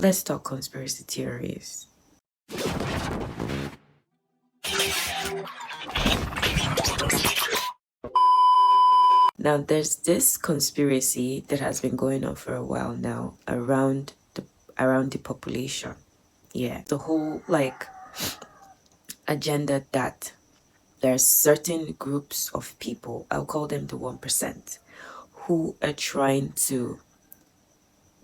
Let's talk conspiracy theories. Now, there's this conspiracy that has been going on for a while now around depopulation. Yeah, the whole like agenda that there's certain groups of people, I'll call them the 1%, who are trying to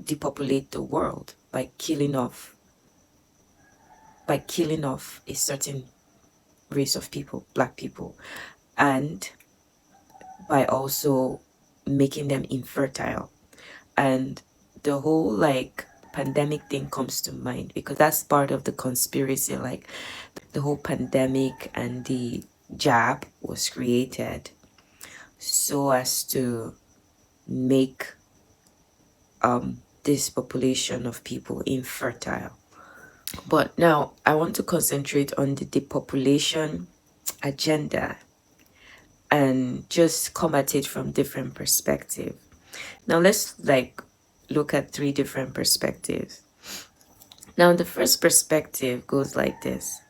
depopulate the world by killing off a certain race of people, black people, and by also making them infertile. And the whole like pandemic thing comes to mind because that's part of the conspiracy. Like the whole pandemic and the jab was created so as to make this population of people infertile. But now I want to concentrate on the depopulation agenda and just come at it from different perspectives. Now let's like look at three different perspectives. Now the first perspective goes like this.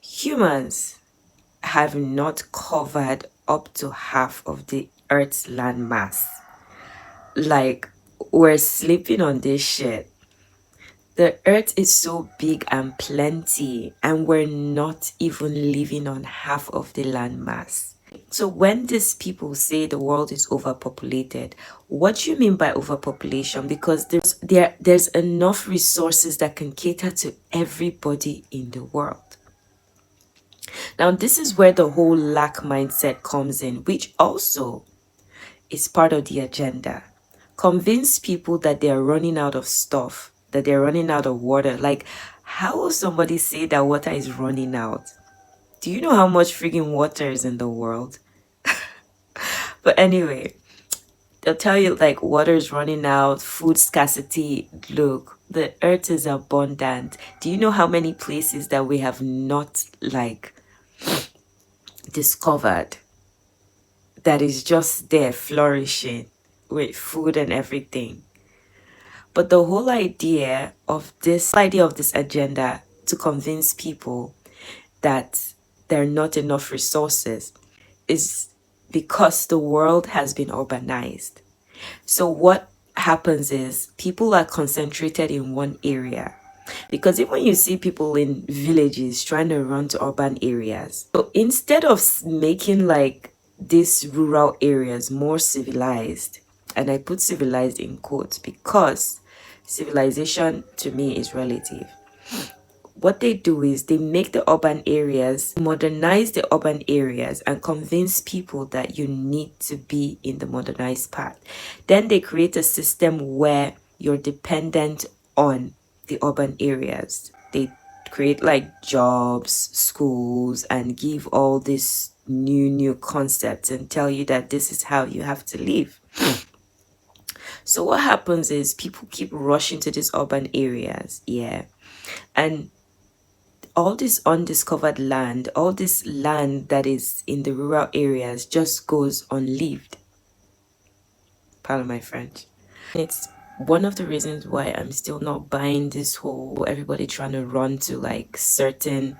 Humans have not covered up to half of the Earth's land mass. Like, we're sleeping on this shit. The Earth is so big and plenty, and we're not even living on half of the land mass. So when these people say the world is overpopulated, what do you mean by overpopulation? Because there's enough resources that can cater to everybody in the world. Now, this is where the whole lack mindset comes in, which also is part of the agenda. Convince people that they're running out of stuff, that they're running out of water. Like, how will somebody say that water is running out? Do you know how much freaking water is in the world? But anyway, they'll tell you like water is running out, food scarcity. Look, the earth is abundant. Do you know how many places that we have not like discovered that is just there flourishing with food and everything? But the whole idea of this agenda to convince people that there are not enough resources is because the world has been urbanized. So what happens is people are concentrated in one area. Because even when you see people in villages trying to run to urban areas, so instead of making like these rural areas more civilized, and I put civilized in quotes because civilization to me is relative. What they do is they make the urban areas, modernize the urban areas and convince people that you need to be in the modernized part. Then they create a system where you're dependent on the urban areas. They create like jobs, schools, and give all these new concepts and tell you that this is how you have to live. So what happens is people keep rushing to these urban areas, yeah, and all this undiscovered land, all this land that is in the rural areas just goes unlived. Pardon my French. It's one of the reasons why I'm still not buying this whole everybody trying to run to like certain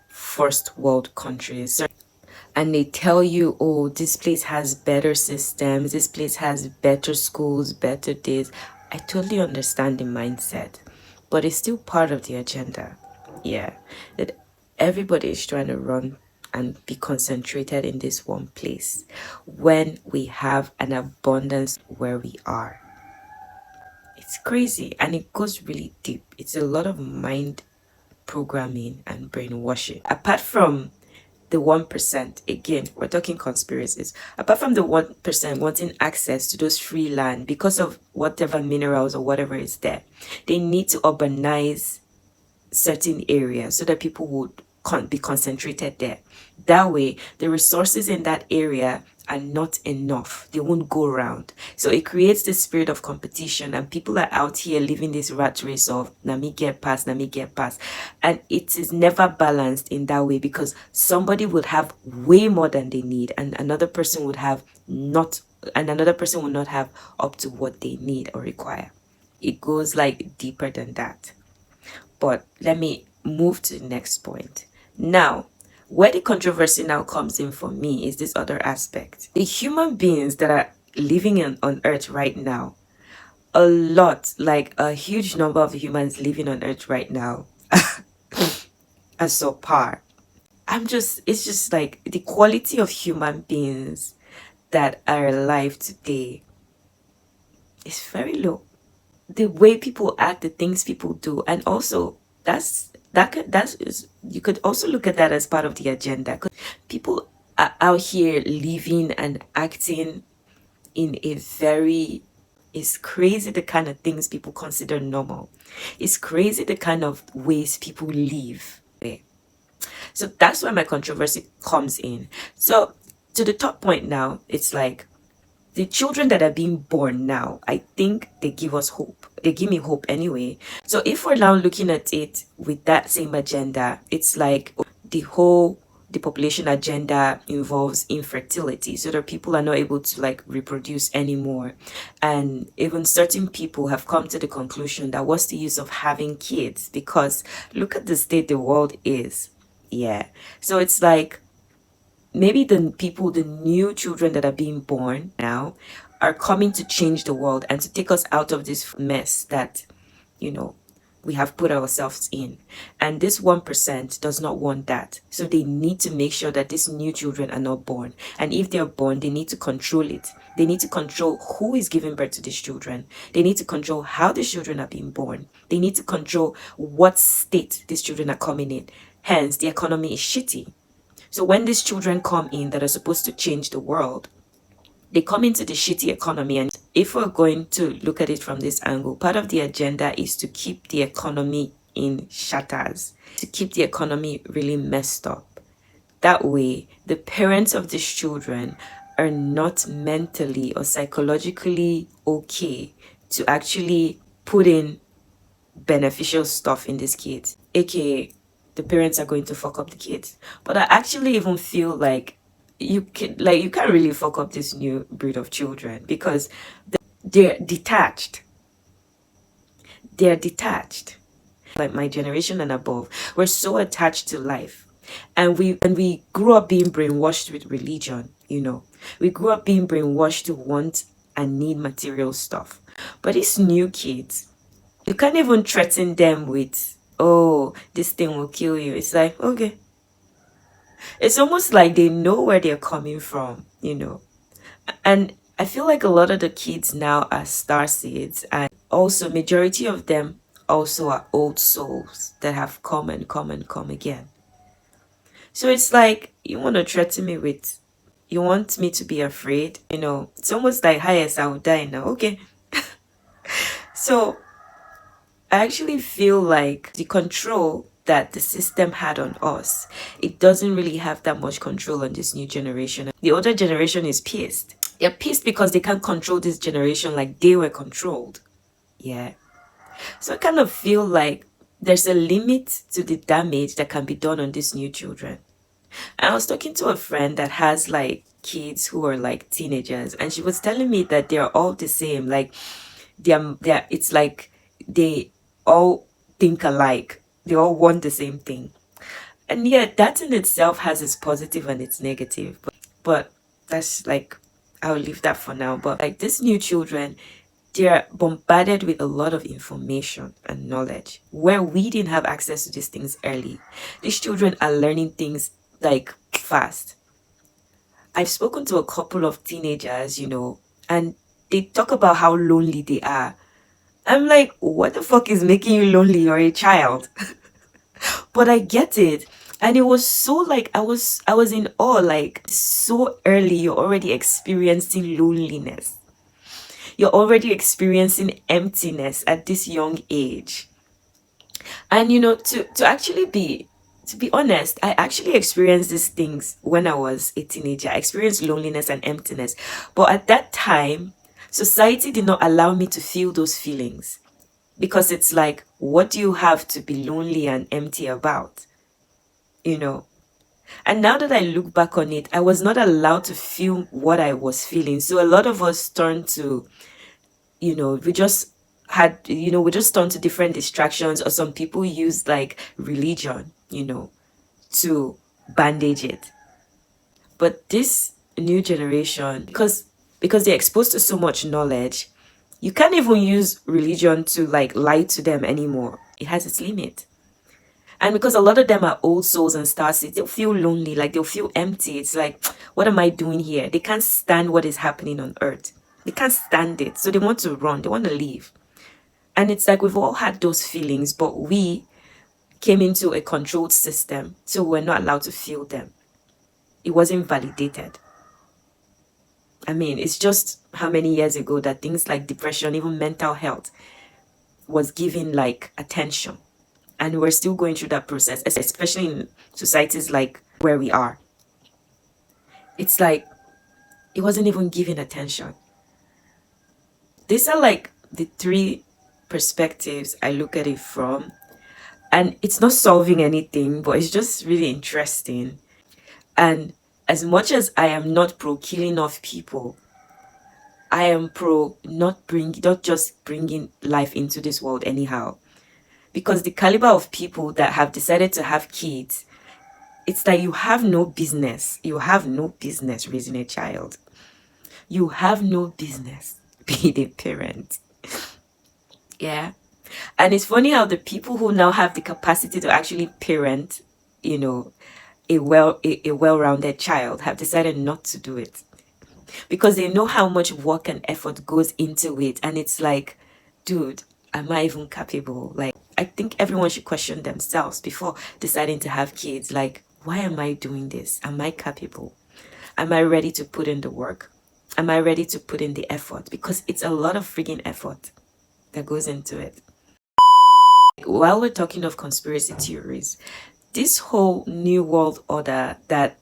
first world countries. And they tell you, oh, this place has better systems, this place has better schools, better this. I totally understand the mindset, but it's still part of the agenda. Yeah, that everybody is trying to run and be concentrated in this one place when we have an abundance where we are. It's crazy and it goes really deep. It's a lot of mind programming and brainwashing. Apart from the 1%, again, we're talking conspiracies. Apart from the 1% wanting access to those free land because of whatever minerals or whatever is there, they need to urbanize certain areas so that people would be concentrated there. That way, the resources in that area are not enough. They won't go around. So it creates this spirit of competition and people are out here living this rat race of na me get past, na me get past. And it is never balanced in that way because somebody would have way more than they need and another person would not have up to what they need or require. it goes like deeper than that. But let me move to the next point. Now, where the controversy now comes in for me is this other aspect. The human beings that are living on Earth right now, a lot, like a huge number of humans living on Earth right now, are subpar. It's just like the quality of human beings that are alive today is very low. The way people act, the things people do, and also you could also look at that as part of the agenda. 'Cause people are out here living and acting in a very, it's crazy the kind of things people consider normal. It's crazy the kind of ways people live. So that's where my controversy comes in. So to the top point now, it's like the children that are being born now, I think they give us hope. They give me hope anyway. So if we're now looking at it with that same agenda, it's like the whole depopulation agenda involves infertility, so that people are not able to like reproduce anymore. And even certain people have come to the conclusion that what's the use of having kids, because look at the state the world is. Yeah. So it's like maybe the new children that are being born now are coming to change the world and to take us out of this mess that, you know, we have put ourselves in. And this 1% does not want that. So they need to make sure that these new children are not born. And if they're born, they need to control it. They need to control who is giving birth to these children. They need to control how these children are being born. They need to control what state these children are coming in. Hence, the economy is shitty. So when these children come in that are supposed to change the world, they come into the shitty economy. And if we're going to look at it from this angle, part of the agenda is to keep the economy in shatters, to keep the economy really messed up. That way, the parents of these children are not mentally or psychologically okay to actually put in beneficial stuff in these kids, aka the parents are going to fuck up the kids. But I actually even feel like you can't really fuck up this new breed of children, because they're detached. They're detached. Like my generation and above, we're so attached to life. And we grew up being brainwashed with religion, you know. We grew up being brainwashed to want and need material stuff. But these new kids, you can't even threaten them with, oh, this thing will kill you. It's like, okay. It's almost like they know where they're coming from, you know. And I feel like a lot of the kids now are star seeds, and also majority of them also are old souls that have come and come and come again. So it's like, you want to threaten me with, you want me to be afraid, you know. It's almost like, hi, yes, I will die now. Okay. So I actually feel like the control that the system had on us, it doesn't really have that much control on this new generation. The older generation is pissed. They're pissed because they can't control this generation like they were controlled. Yeah. So I kind of feel like there's a limit to the damage that can be done on these new children. And I was talking to a friend that has like kids who are like teenagers, and she was telling me that they're all the same. Like it's like they all think alike. They all want the same thing. And yeah, that in itself has its positive and its negative. But that's like, I'll leave that for now. But like these new children, they're bombarded with a lot of information and knowledge where we didn't have access to these things early. These children are learning things like fast. I've spoken to a couple of teenagers, you know, and they talk about how lonely they are. I'm like, what the fuck is making you lonely? You're a child. But I get it. And it was so like, I was in awe, like so early you're already experiencing loneliness. You're already experiencing emptiness at this young age. And you know, to actually be, to be honest, I actually experienced these things when I was a teenager. I experienced loneliness and emptiness. But at that time, society did not allow me to feel those feelings, because it's like, what do you have to be lonely and empty about? You know? And now that I look back on it, I was not allowed to feel what I was feeling. So a lot of us turn to, you know, we just had, we just turned to different distractions, or some people used like religion, to bandage it. But this new generation, because they're exposed to so much knowledge, you can't even use religion to like lie to them anymore. It has its limit. And because a lot of them are old souls and starseeds, they'll feel lonely, like they'll feel empty. It's like, what am I doing here? They can't stand what is happening on earth. They can't stand it. So they want to run, they want to leave. And it's like we've all had those feelings, but we came into a controlled system, so we're not allowed to feel them. It wasn't validated. I mean, it's just how many years ago that things like depression, even mental health, was given like attention. And we're still going through that process, especially in societies like where we are. It's like it wasn't even given attention. These are like the three perspectives I look at it from. And it's not solving anything, but it's just really interesting. And as much as I am not pro killing off people, I am pro not just bringing life into this world anyhow. Because the caliber of people that have decided to have kids, it's like you have no business. You have no business raising a child. You have no business being a parent. Yeah. And it's funny how the people who now have the capacity to actually parent, a well-rounded child have decided not to do it. Because they know how much work and effort goes into it. And it's like, dude, am I even capable? Like, I think everyone should question themselves before deciding to have kids. Like, why am I doing this? Am I capable? Am I ready to put in the work? Am I ready to put in the effort? Because it's a lot of freaking effort that goes into it. While we're talking of conspiracy theories, this whole new world order that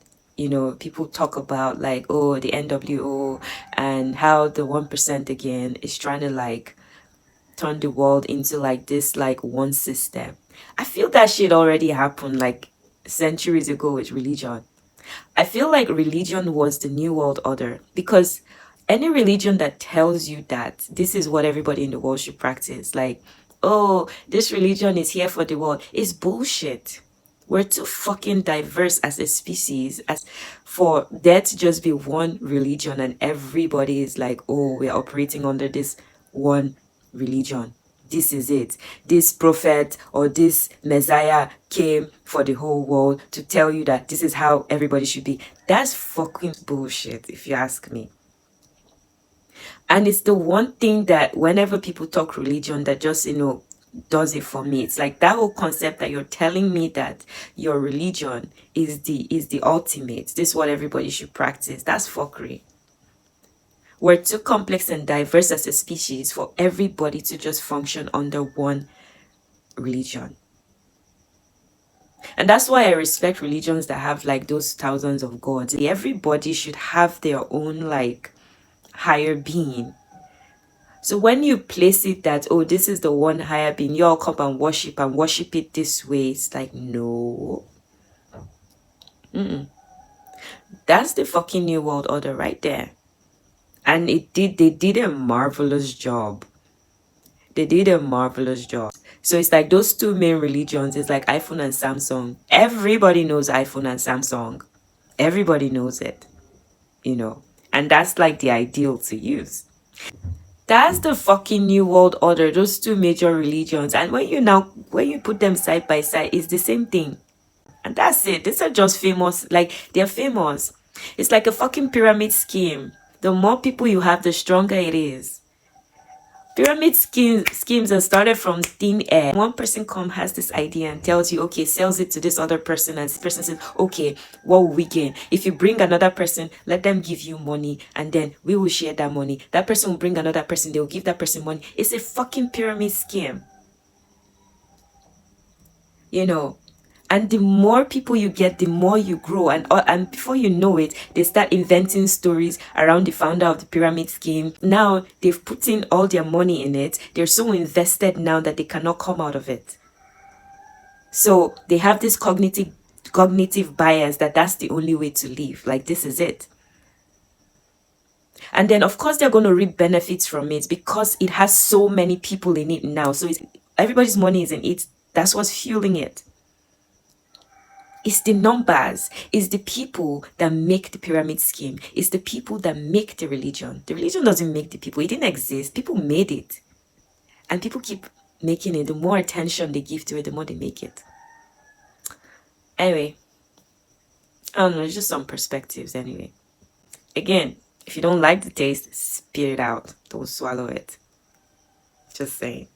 people talk about, like, oh, the NWO, and how the 1% again is trying to like turn the world into like this like one system. I feel that shit already happened like centuries ago with religion. I feel like religion was the new world order, because any religion that tells you that this is what everybody in the world should practice, like, oh, this religion is here for the world, is bullshit. We're too fucking diverse as a species as for there to just be one religion and everybody is like, oh, we're operating under this one religion. This is it. This prophet or this Messiah came for the whole world to tell you that this is how everybody should be. That's fucking bullshit, if you ask me. And it's the one thing that whenever people talk religion, that just, does it for me. It's like that whole concept that you're telling me that your religion is the ultimate. This is what everybody should practice. That's fuckery. We're too complex and diverse as a species for everybody to just function under one religion. And that's why I respect religions that have like those thousands of gods. Everybody should have their own like higher being. So when you place it that, oh, this is the one higher being, you all come and worship it this way, it's like, no. That's the fucking new world order right there. And they did a marvelous job. They did a marvelous job. So it's like those two main religions, it's like iPhone and Samsung. Everybody knows iPhone and Samsung. Everybody knows it, and that's like the ideal to use. That's the fucking new world order, those two major religions. And when you put them side by side, it's the same thing. And that's it. These are just famous, like they're famous. It's like a fucking pyramid scheme. The more people you have, the stronger it is. Pyramid schemes are started from thin air. One person has this idea and tells you, okay, sells it to this other person, and this person says, okay, what will we gain? If you bring another person, let them give you money, and then we will share that money. That person will bring another person, they will give that person money. It's a fucking pyramid scheme. And the more people you get, the more you grow. And before you know it, they start inventing stories around the founder of the pyramid scheme. Now, they've put in all their money in it. They're so invested now that they cannot come out of it. So they have this cognitive bias that that's the only way to live. Like, this is it. And then, of course, they're going to reap benefits from it because it has so many people in it now. So everybody's money is in it. That's what's fueling it. It's the numbers. It's the people that make the pyramid scheme. It's the people that make the religion. The religion doesn't make the people. It didn't exist. People made it. And people keep making it. The more attention they give to it, the more they make it. Anyway, I don't know. It's just some perspectives anyway. Again, if you don't like the taste, spit it out. Don't swallow it. Just saying.